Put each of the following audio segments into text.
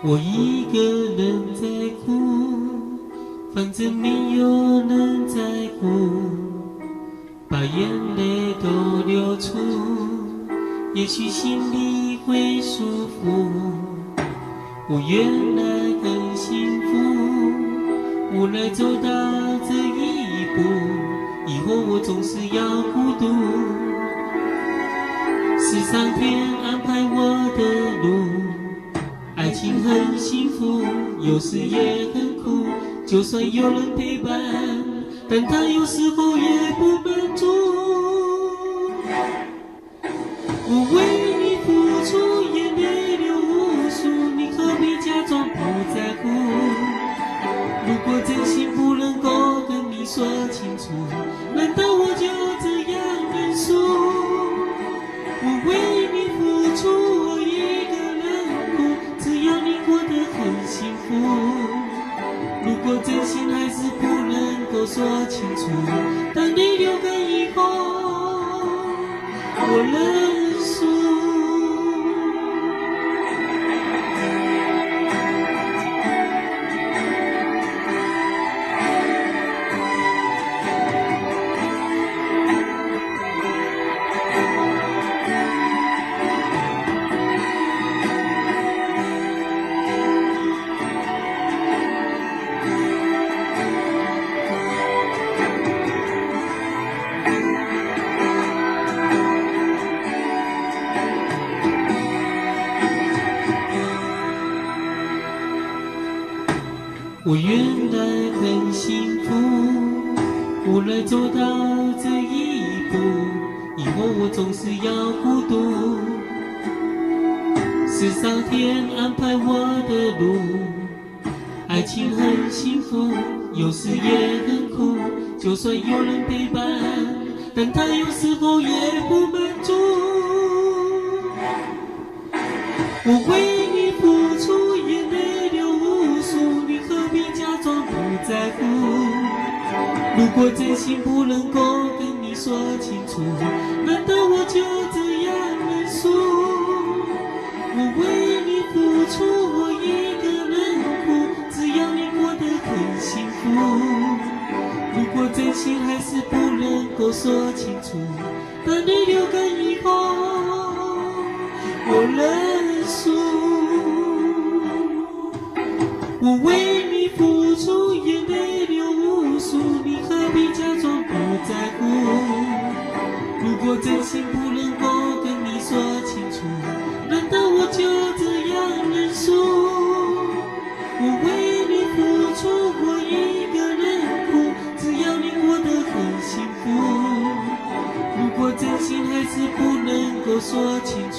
我一个人在哭，反正没有人在乎，把眼泪都流出，也许心里会舒服。我原来很幸福，无奈走到这一步，以后我总是要孤独。是上天安排我的路，爱情很幸福，有时也很苦。就算有人陪伴，但他有时候也不满足。我为你付出，眼泪流无数，你何必假装不在乎？如果真心不能够跟你说清楚，难道我就这样认输？我为你付出，我一个人哭，只要你过得很幸福。如果真心还是不能够说清楚，当你流干以后，我认输。我原来很幸福，无奈走到这一步，以后我总是要孤独。是上天安排我的路，爱情很幸福，有时也很苦。就算有人陪伴，但他有时候也不满足。我为你付出，眼泪流无数，你何必假装不在乎？如果真心不能够跟你说清楚，难道我就这样认输？我为你付出，我一个人哭，只要你过得很幸福。如果真心还是不能够说清楚，当你流干以后，我认输。我为你付出，眼泪流无数，你何必假装不在乎？如果真心不能够跟你说清楚，难道我就这样认输？我为你付出，我一个人哭，只要你过得很幸福。如果真心还是不能够说清楚，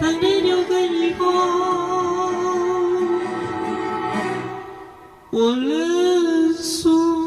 当你流干以后，我认输。